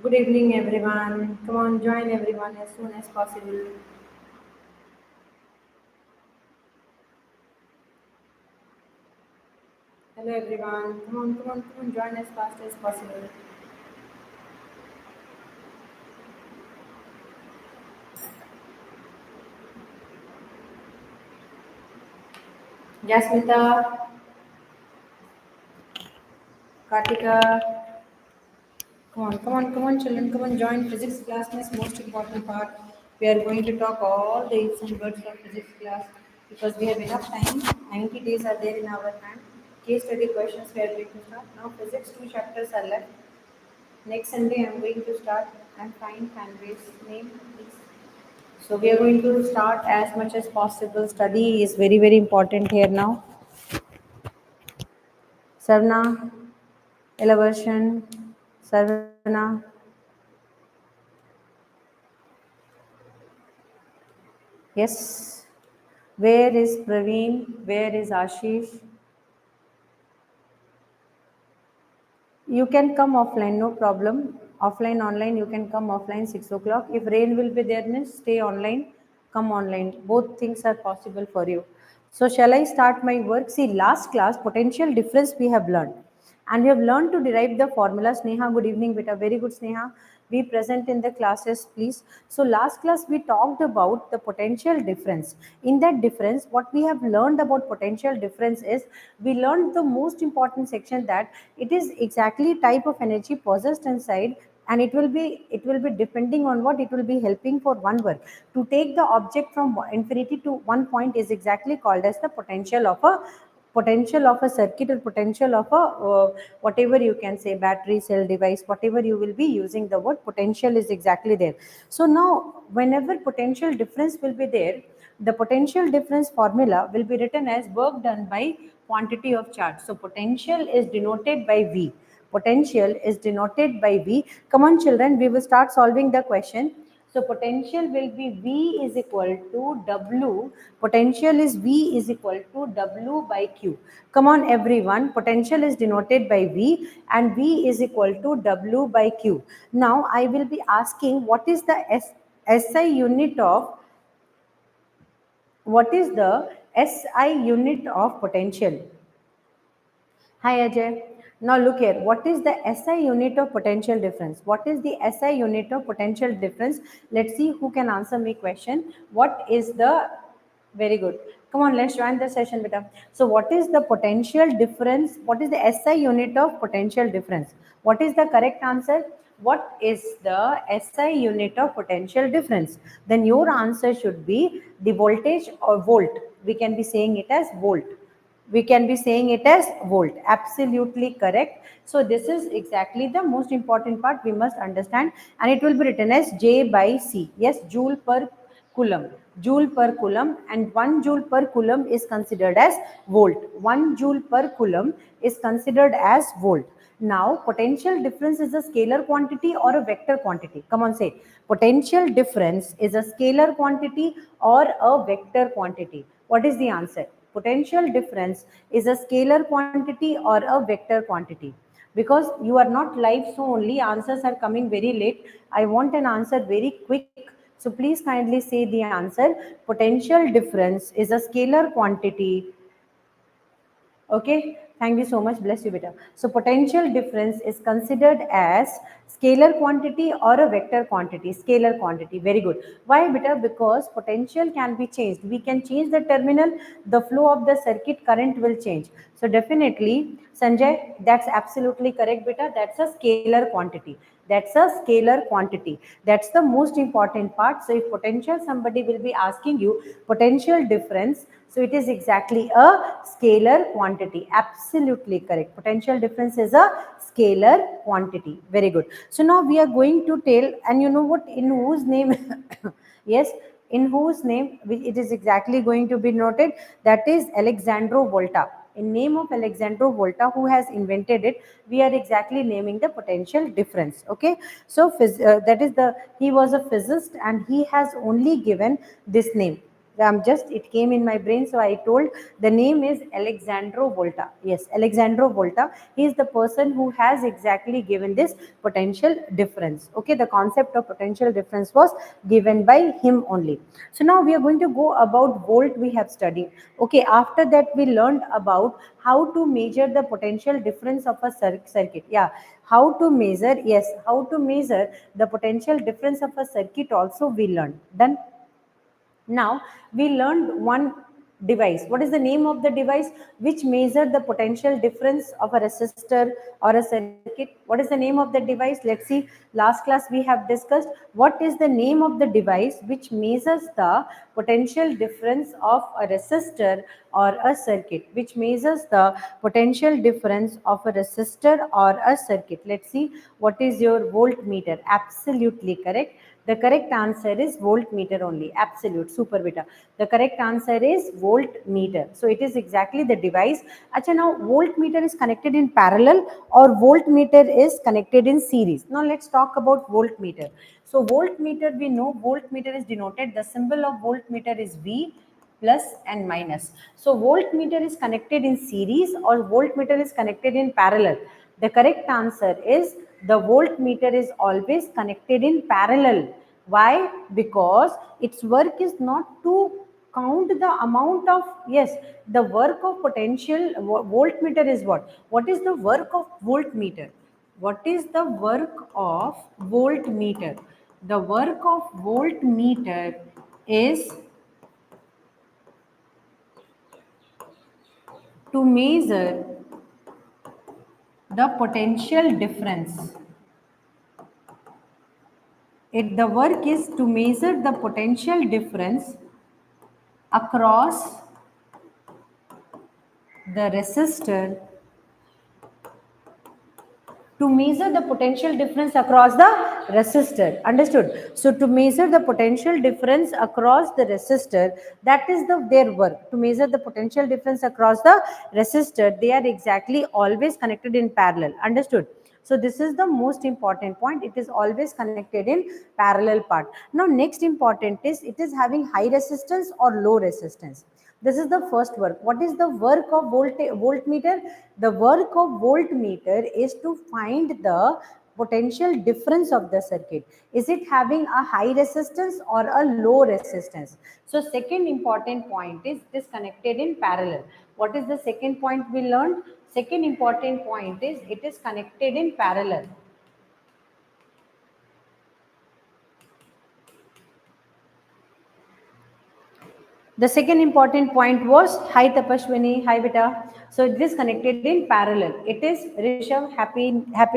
Good evening, everyone. Come on, join everyone as soon as possible. Hello, everyone. Come on, join as fast as possible. Jasmita, Kartika, children. Come on, join physics class. Is most important part. We are going to talk all the ifs and buts of physics class because we have enough time. 90 days are there in our hand. Case study questions we are going to start. Now, physics 2 chapters are left. Next Sunday, I am going to start and find Fanway's name, please. So we are going to start as much as possible. Study is very, very important here now. Sarna, Elaversion, Sarvana. Yes. Where is Praveen? Where is Ashish? You can come offline, no problem. Offline, online, you can come offline 6 o'clock. If rain will be there, means stay online, come online. Both things are possible for you. So, shall I start my work? See, last class, potential difference we have learned. And we have learned to derive the formula. Sneha, good evening, beta. Very good, Sneha. Be present in the classes, please. So, last class we talked about the potential difference. In that difference, what we have learned about potential difference is we learned the most important section, that it is exactly type of energy possessed inside, and it will be depending on what it will be helping for one work. To take the object from infinity to one point is exactly called as the potential of a circuit, or potential of a whatever you can say, battery, cell, device, whatever you will be using, the word potential is exactly there. So now whenever potential difference will be there, the potential difference formula will be written as work done by quantity of charge. So potential is denoted by V. Potential is denoted by V. Come on, children, we will start solving the question. So potential will be V is equal to W. Potential is V is equal to W by Q. Come on, everyone. Potential is denoted by V and V is equal to W by Q. Now I will be asking what is the SI unit of, what is the SI unit of potential? Hi Ajay. Now look here. What is the SI unit of potential difference? What is the SI unit of potential difference? Let's see who can answer me question. What is the, very good. Come on, let's join the session, beta. So what is the potential difference? What is the SI unit of potential difference? What is the correct answer? What is the SI unit of potential difference? Then your answer should be the voltage or volt. We can be saying it as volt. We can be saying it as volt. Absolutely correct. So this is exactly the most important part we must understand, and it will be written as J by C. Yes, joule per coulomb. Joule per coulomb, and 1 joule per coulomb is considered as volt. 1 joule per coulomb is considered as volt. Now potential difference is a scalar quantity or a vector quantity? Come on, say. Potential difference is a scalar quantity or a vector quantity? What is the answer? Potential difference is a scalar quantity or a vector quantity? Because you are not live, so only answers are coming very late. I want an answer very quick. So please kindly say the answer. Potential difference is a scalar quantity. Okay, thank you so much. Bless you, beta. So potential difference is considered as scalar quantity or a vector quantity? Scalar quantity. Very good. Why, beta? Because potential can be changed. We can change the terminal, the flow of the circuit current will change. So definitely, Sanjay, that's absolutely correct, beta. That's a scalar quantity. That's a scalar quantity. That's the most important part. So if potential, somebody will be asking you potential difference, so it is exactly a scalar quantity. Absolutely correct. Potential difference is a scalar quantity. Very good. So now we are going to tell, and you know what, in whose name, yes, in whose name it is exactly going to be noted, that is Alexandro Volta. In name of Alexandro Volta, who has invented it, we are exactly naming the potential difference. Okay, so that is the, he was a physicist and he has only given this name. It came in my brain, so I told the name is Alexandro Volta. Yes, Alexandro Volta. He is the person who has exactly given this potential difference. Okay, the concept of potential difference was given by him only. So now we are going to go about volt we have studied. Okay, after that we learned about how to measure the potential difference of a circuit. Yeah, how to measure, yes, how to measure the potential difference of a circuit also we learned. Done. Now we learned one device. What is the name of the device which measure the potential difference of a resistor or a circuit? What is the name of the device? Let's see. Last class we have discussed what is the name of the device which measures the potential difference of a resistor or a circuit, which measures the potential difference of a resistor or a circuit. Let's see, what is your voltmeter? Absolutely correct. The correct answer is voltmeter only. Absolute. Super beta. The correct answer is voltmeter. So it is exactly the device. Acha, now voltmeter is connected in parallel or voltmeter is connected in series. Now let's talk about voltmeter. So voltmeter, we know voltmeter is denoted. The symbol of voltmeter is V plus and minus. So voltmeter is connected in series or voltmeter is connected in parallel. The correct answer is the voltmeter is always connected in parallel. Why? Because its work is not to count the amount of, yes, the work of potential. Voltmeter is what? What is the work of voltmeter? What is the work of voltmeter? The work of voltmeter is to measure the potential difference. The work is to measure the potential difference across the resistor, to measure the potential difference across the resistor. Understood? So to measure the potential difference across the resistor, that is their work, to measure the potential difference across the resistor. They are exactly always connected in parallel. Understood? So this is the most important point. It is always connected in parallel part. Now next important is, it is having high resistance or low resistance. This is the first work. What is the work of voltmeter? The work of voltmeter is to find the potential difference of the circuit. Is it having a high resistance or a low resistance? So second important point is, it is connected in parallel. What is the second point we learned? Second important point is, it is connected in parallel. The second important point was, hi Tapashwini, hi beta. So it is connected in parallel. It is Rishabh, happy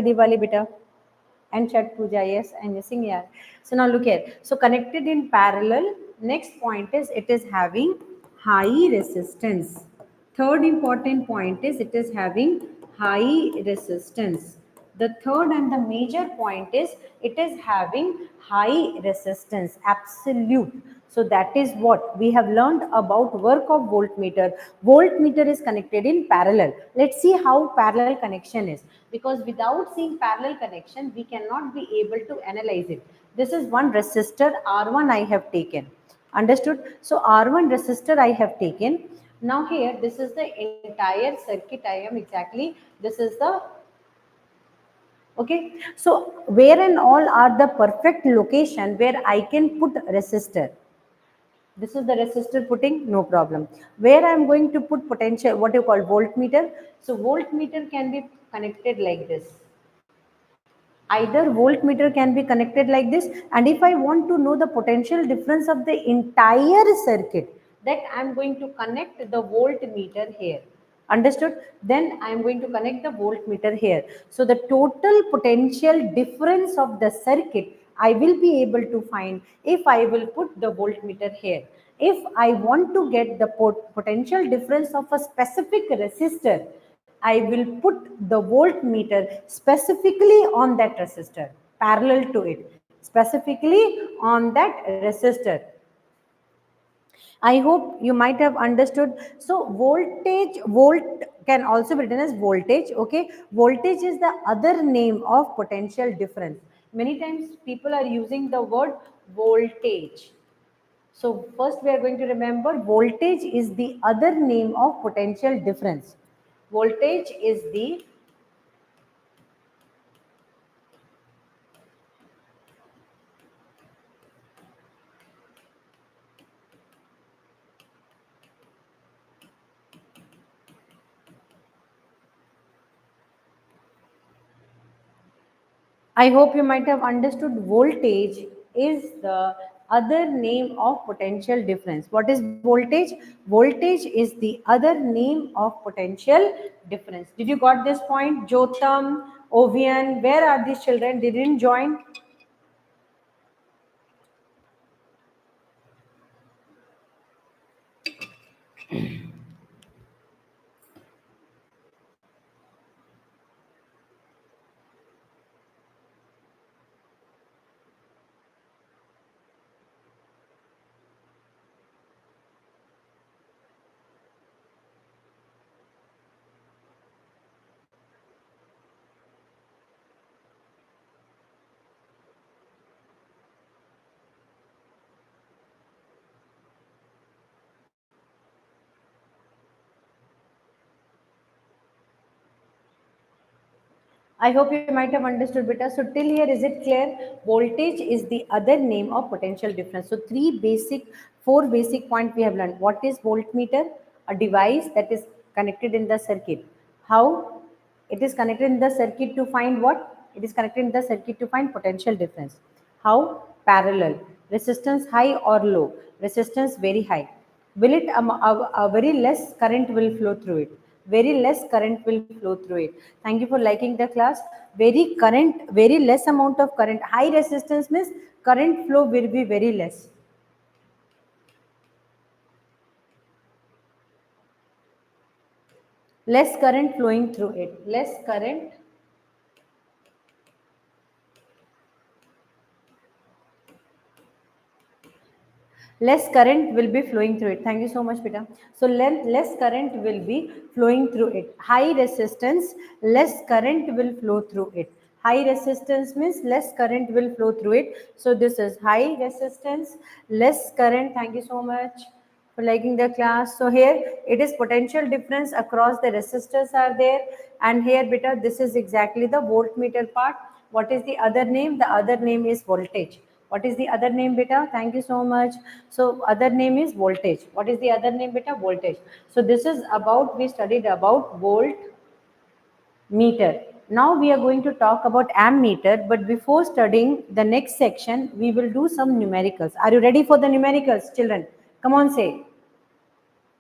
Diwali beta. And Chat Puja, yes, I'm missing here. So now look here. So connected in parallel. Next point is, it is having high resistance. Third important point is, it is having high resistance. The third and the major point is, it is having high resistance. Absolute. So that is what we have learned about work of voltmeter. Voltmeter is connected in parallel. Let's see how parallel connection is, because without seeing parallel connection we cannot be able to analyze it. This is one resistor R1 I have taken. Understood? So R1 resistor I have taken. Now here, this is the entire circuit I am exactly, this is the, okay. So where and all are the perfect location where I can put resistor? This is the resistor putting, no problem. Where I am going to put potential, what you call voltmeter. So voltmeter can be connected like this. Either voltmeter can be connected like this, and if I want to know the potential difference of the entire circuit, that I am going to connect the voltmeter here. Understood? Then I am going to connect the voltmeter here. So the total potential difference of the circuit I will be able to find if I will put the voltmeter here. If I want to get the potential difference of a specific resistor, I will put the voltmeter specifically on that resistor, parallel to it, specifically on that resistor. I hope you might have understood. So volt can also be written as voltage. Okay, voltage is the other name of potential difference. Many times people are using the word voltage. So first we are going to remember voltage is the other name of potential difference. Voltage is the I hope you might have understood voltage is the other name of potential difference. What is voltage? Voltage is the other name of potential difference. Did you got this point? Jotam, Ovian, where are these children? They didn't join. I hope you might have understood better. So till here, is it clear? Voltage is the other name of potential difference. So four basic point we have learned. What is voltmeter? A device that is connected in the circuit. How? It is connected in the circuit to find what? It is connected in the circuit to find potential difference. How? Parallel. Resistance high or low? Resistance very high. Will it a very less current will flow through it? Very less current will flow through it. Thank you for liking the class. Very less amount of current. High resistance means current flow will be very less. Less current flowing through it. Less current will be flowing through it. Thank you so much, Peter. So less current will be flowing through it. High resistance, less current will flow through it. High resistance means less current will flow through it. So this is high resistance, less current. Thank you so much for liking the class. So here it is potential difference across the resistors are there, and here beta this is exactly the voltmeter part. What is the other name? The other name is voltage. What is the other name beta? Thank you so much. So other name is voltage. What is the other name beta? Voltage. So this is about, we studied about volt meter. Now we are going to talk about ammeter, but before studying the next section, we will do some numericals. Are you ready for the numericals, children? Come on, say.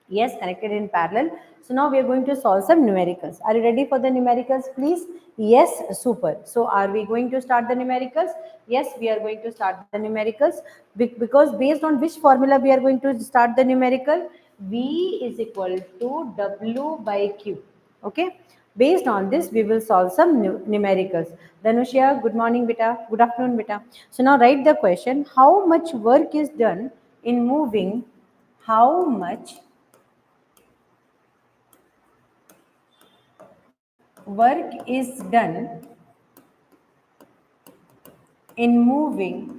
Yes, connected in parallel. So now we are going to solve some numericals. Are you ready for the numericals, please? Yes, super. So are we going to start the numericals? Yes, we are going to start the numericals because based on which formula we are going to start the numerical? V is equal to W by Q. Okay. Based on this, we will solve some numericals. Dhanushya, good morning, beta. Good afternoon, beta. So now write the question. How much work is done in moving? How much work is done in moving?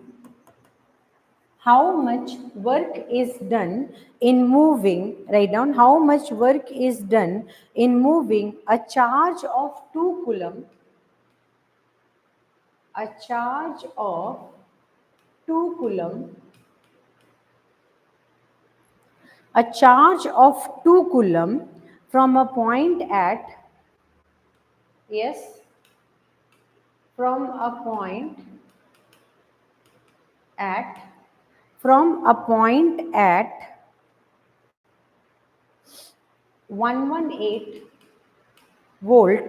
How much work is done in moving? Write down how much work is done in moving a charge of 2 coulomb, a charge of 2 coulomb, a charge of 2 coulomb from a point at, yes, from a point at, from a point at 118 volt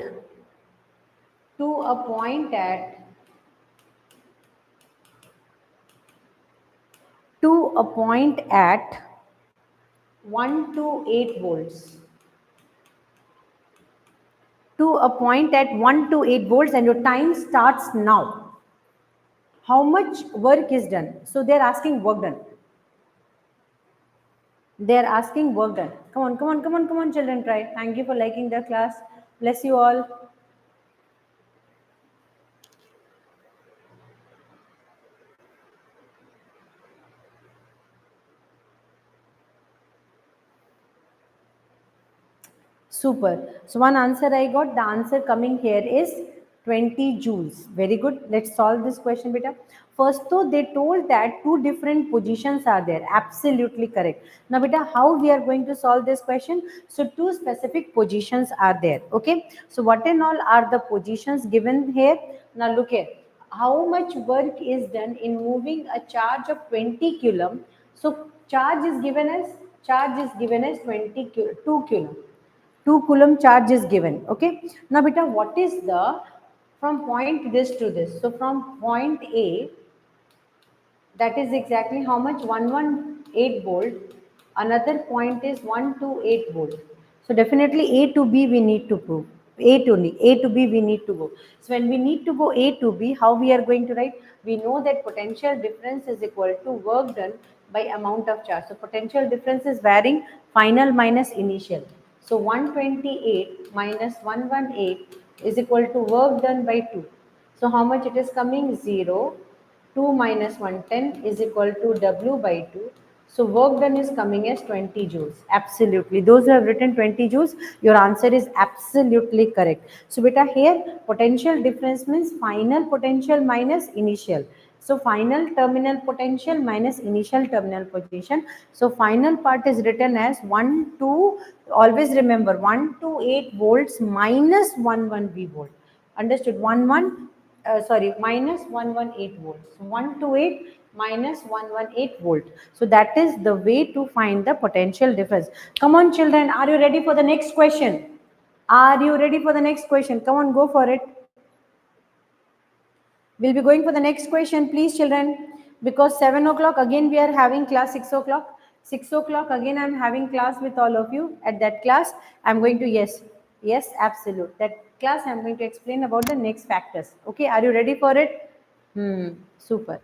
to a point at, to a point at 128 volts, to a point at 128 volts, and your time starts now. How much work is done? So they're asking work done. They're asking work done. Come on, come on, come on, come on, children, try. Thank you for liking the class. Bless you all. Super. So one answer I got. The answer coming here is 20 joules. Very good. Let's solve this question, beta. First, though, they told that two different positions are there. Absolutely correct. Now, beta, how we are going to solve this question? So two specific positions are there. Okay. So what and all are the positions given here? Now look here. How much work is done in moving a charge of 20 coulomb? So charge is given as 2 coulomb. 2 coulomb charge is given. Okay. Now beta, what is the from point this to this? So from point A, that is exactly how much? 118 volt. Another point is 128 volt. So definitely A to B we need to prove. A to B we need to go. So when we need to go A to B, how we are going to write? We know that potential difference is equal to work done by amount of charge. So potential difference is varying final minus initial. So 128 minus 118 is equal to work done by 2. So how much it is coming? 0. 2 minus 110 is equal to W by 2. So work done is coming as 20 joules. Absolutely. Those who have written 20 joules, your answer is absolutely correct. So beta, here potential difference means final potential minus initial. So final terminal potential minus initial terminal position. So final part is written as 1 to, always remember, 128 volts minus 11 V volt. Understood? Minus 118 volts. So 128 minus 118 volt. So that is the way to find the potential difference. Come on, children, are you ready for the next question? Are you ready for the next question? Come on, go for it. We'll be going for the next question, please, children. Because 7 o'clock again we are having class. 6 o'clock. 6 o'clock again I'm having class with all of you. At that class, I'm going to, yes, absolute. That class I'm going to explain about the next factors. Okay, are you ready for it? Super.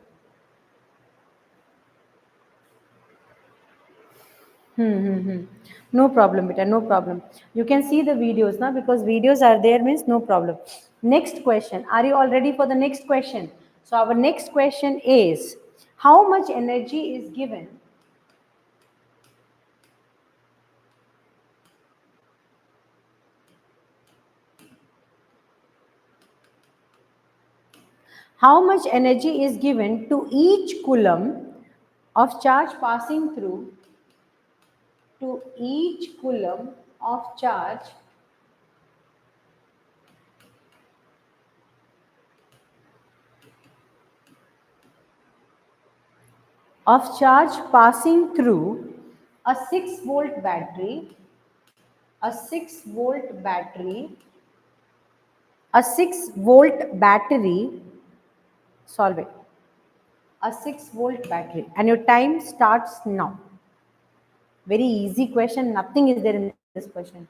No problem, beta. No problem. You can see the videos now because videos are there means no problem. Next question. Are you all ready for the next question? So our next question is, how much energy is given? How much energy is given to each coulomb of charge passing through to each coulomb of charge passing through a 6 volt battery, a 6 volt battery, a 6 volt battery, solve it. A 6 volt battery, and your time starts now. Very easy question, nothing is there in this question.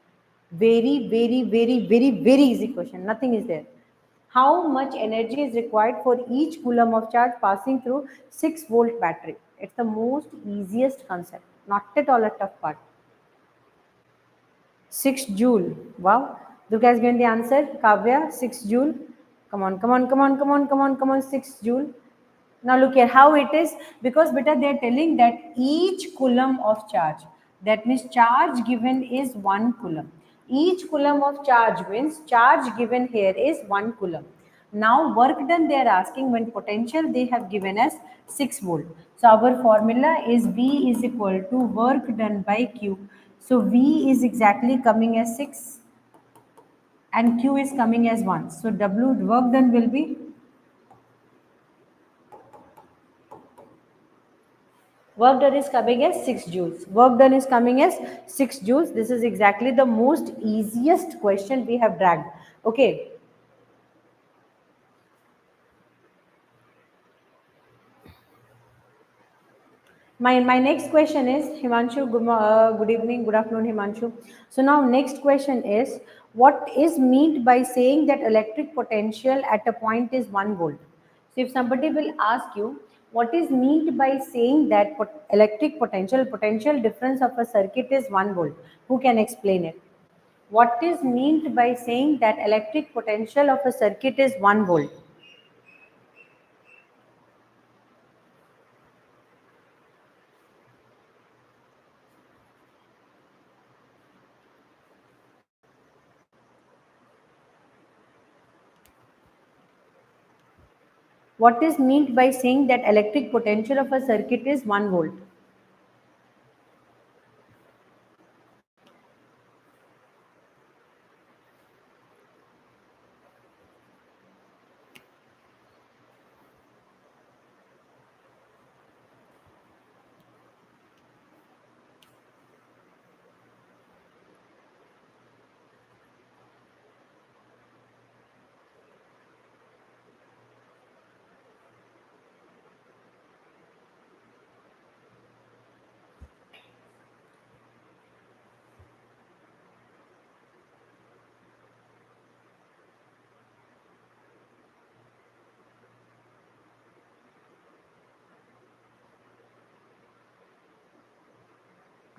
Very, very, very, very, very easy question, nothing is there. How much energy is required for each coulomb of charge passing through 6 volt battery? It's the most easiest concept, not at all a tough part. 6 joule. Wow. Durga has given the answer. Kavya, 6 joule. Come on, come on, come on, come on, come on, come on, 6 joule. Now look here how it is, because beta they are telling that each coulomb of charge, that means charge given is 1 coulomb. Each coulomb of charge means charge given here is 1 coulomb. Now work done they are asking, when potential they have given us 6 volt. So our formula is V is equal to work done by Q. So V is exactly coming as 6 and Q is coming as 1. So W work done will be, work done is coming as 6 joules. Work done is coming as 6 joules. This is exactly the most easiest question we have dragged. Okay. My next question is, Himanshu, good evening, good afternoon, Himanshu. So now next question is, what is meant by saying that electric potential at a point is 1 volt? So if somebody will ask you, what is meant by saying that electric potential difference of a circuit is 1 volt? Who can explain it? What is meant by saying that electric potential of a circuit is 1 volt? What is meant by saying that electric potential of a circuit is 1 volt?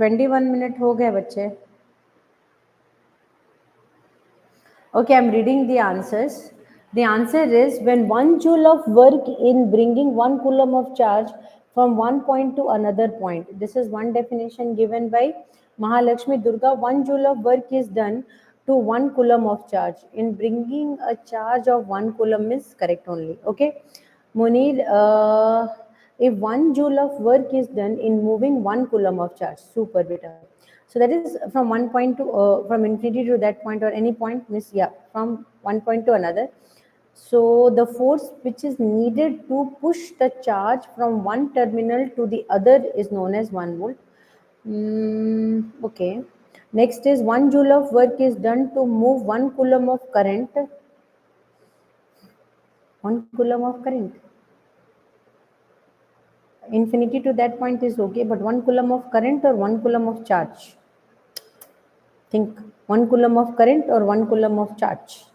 21 minute हो गए बच्चे. Okay, I'm reading the answers. The answer is when 1 joule of work in bringing 1 coulomb of charge from one point to another point. This is one definition given by Mahalakshmi Durga. 1 joule of work is done to 1 coulomb of charge. In bringing a charge of 1 coulomb is correct only. Okay. Munir, if 1 joule of work is done in moving 1 coulomb of charge. Super, beta. So that is from one point to from infinity to that point or any point, miss, yeah, from one point to another. So the force which is needed to push the charge from one terminal to the other is known as 1 volt. Okay. Next is 1 joule of work is done to move 1 coulomb of current. 1 coulomb of current. Infinity to that point is okay, but 1 coulomb of current or 1 coulomb of charge? Think 1 coulomb of current or 1 coulomb of charge.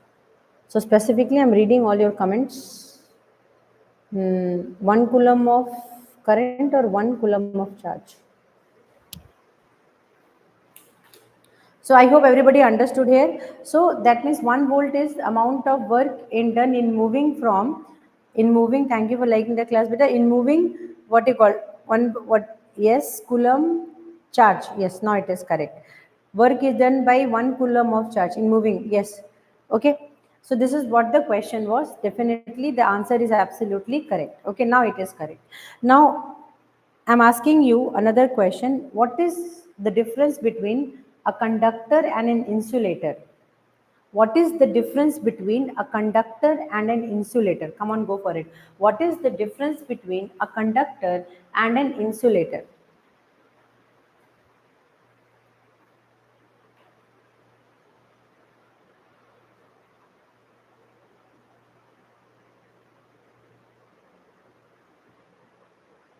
So specifically, I'm reading all your comments. 1 coulomb of current or 1 coulomb of charge. So I hope everybody understood here. So that means 1 volt is amount of work done in moving from, thank you for liking the class, beta, in moving, what you call, yes, coulomb charge. Yes, now it is correct. Work is done by 1 coulomb of charge in moving. Yes. Okay. So this is what the question was. Definitely the answer is absolutely correct. Okay, now it is correct. Now I'm asking you another question. What is the difference between a conductor and an insulator? What is the difference between a conductor and an insulator? Come on, go for it. What is the difference between a conductor and an insulator?